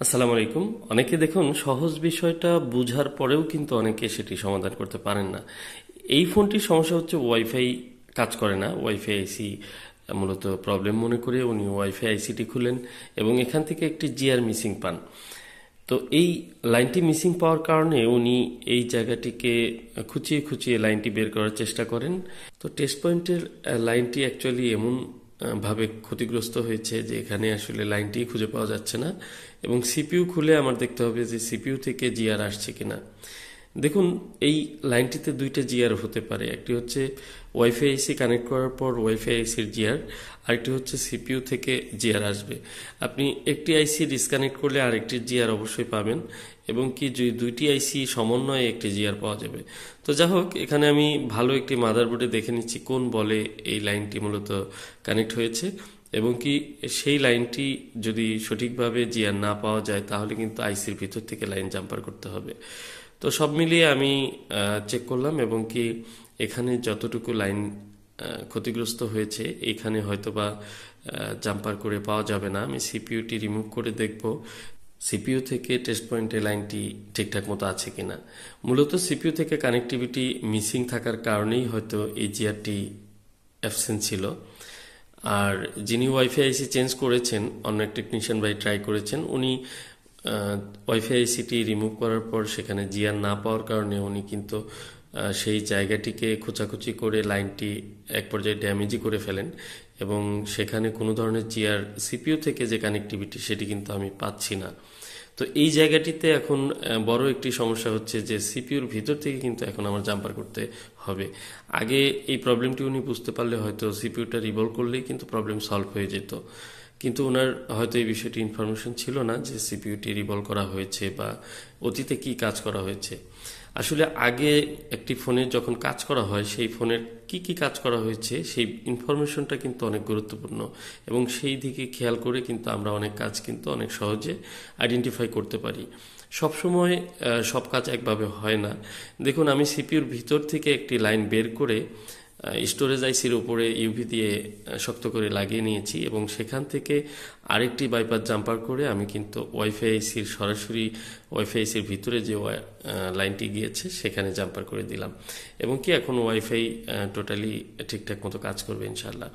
আসসালামু আলাইকুম। অনেকে দেখুন সহজ বিষয়টা বুঝার পরেও কিন্তু অনেকে সেটি সমাধান করতে পারেন না। এই ফোনটির সমস্যা হচ্ছে ওয়াইফাই কাজ করে না, ওয়াইফাই আইসি মূলত প্রবলেম মনে করে উনি ওয়াইফাই আইসিটি খুলেন এবং এখান থেকে একটি জিআর মিসিং পান। তো এই লাইনটি মিসিং পাওয়ার কারণে উনি এই জায়গাটিকে খুঁচিয়ে খুঁচিয়ে লাইনটি বের করার চেষ্টা করেন। তো টেস্ট পয়েন্টের লাইনটি অ্যাকচুয়ালি এমন ভাবে ক্ষতিগ্রস্ত হয়েছে যে এখানে আসলে লাইনটি খুঁজে পাওয়া যাচ্ছে না এবং সিপিইউ খুলে আমার দেখতে হবে যে সিপিইউ থেকে জিআর আসছে কিনা। দেখুন, এই লাইনটিতে দুইটা জিআর হতে পারে। একটি হচ্ছে ওয়াইফাই আইসি কানেক্ট করার পর ওয়াইফাই আইসির জিআর, আরেকটি হচ্ছে সিপিইউ থেকে জিআর আসবে। আপনি একটি আইসি ডিসকানেক্ট করলে আরেকটি জিআর অবশ্যই পাবেন এবং কি দুইটি আইসি সমন্বয়ে একটি জিআর পাওয়া যাবে। তো যা হোক, এখানে আমি ভালো একটি মাদারবোর্ডে দেখে নিচ্ছি কোন বলে এই লাইনটি মূলত কানেক্ট হয়েছে এবং কি সেই লাইনটি যদি সঠিকভাবে জিআর না পাওয়া যায় তাহলে কিন্তু আইসির ভিতর থেকে লাইন জাম্পার করতে হবে। তো সব মিলিয়ে আমি চেক করলাম এবং কি এখানে যতটুকু লাইন ক্ষতিগ্রস্ত হয়েছে এখানে হয়তোবা জাম্পার করে পাওয়া যাবে না। আমি সিপিইউটি রিমুভ করে দেখব সিপিইউ থেকে টেস্ট পয়েন্টে লাইনটি ঠিকঠাক মতো আছে কিনা। মূলত সিপিইউ থেকে কানেক্টিভিটি মিসিং থাকার কারণেই হয়তো এই জিআরটি অ্যাবসেন্ট ছিল। আর যিনি ওয়াইফাই আইসি চেঞ্জ করেছেন, অন্য এক টেকনিশিয়ান ভাই ট্রাই করেছেন, উনি ওয়াইফাই আইসিটি রিমুভ করার পর সেখানে জিআর না পাওয়ার কারণে উনি কিন্তু সেই জায়গাটিকে খোঁচাখুচি করে লাইনটি এক পর্যায়ে ড্যামেজই করে ফেলেন এবং সেখানে কোনো ধরনের জিআর সিপিইউ থেকে যে কানেক্টিভিটি সেটি কিন্তু আমি পাচ্ছি না। তো এই জায়গাটিতে এখন বড় একটি সমস্যা হচ্ছে যে সিপিইউর ভিতর থেকে কিন্তু এখন আমার জাম্পার করতে হবে। আগে এই প্রবলেমটি উনি বুঝতে পারলে হয়তো সিপিইউটা রিভলভ করলেই কিন্তু প্রবলেম সলভ হয়ে যেত, কিন্তু ওনার হয়তো এই বিষয়টি ইনফরমেশন ছিল না যে সিপিইউটি রিভলভ করা হয়েছে বা অতীতে কি কাজ করা হয়েছে। আসলে আগে একটি ফোনে যখন কাজ করা হয় সেই ফোনের কি কি কাজ করা হয়েছে সেই ইনফরমেশনটা কিন্তু অনেক গুরুত্বপূর্ণ এবং সেই দিকে খেয়াল করে কিন্তু আমরা অনেক কাজ কিন্তু অনেক সহজে আইডেন্টিফাই করতে পারি। সবসময় সব কাজ একভাবে হয় না। দেখুন, আমি সিপিইউর ভিতর থেকে একটি লাইন বের করে স্টোরেজ আইসির উপরে ইউভি দিয়ে শক্ত করে লাগিয়ে নিয়েছি এবং সেখান থেকে আরেকটি বাইপাস জাম্পার করে আমি কিন্তু ওয়াইফাই আইসির সরাসরি ওয়াইফাই আইসির ভিতরে যে লাইনটি গিয়েছে সেখানে জাম্পার করে দিলাম এবং কি এখন ওয়াইফাই টোটালি ঠিকঠাক মতো কাজ করবে ইনশাল্লাহ।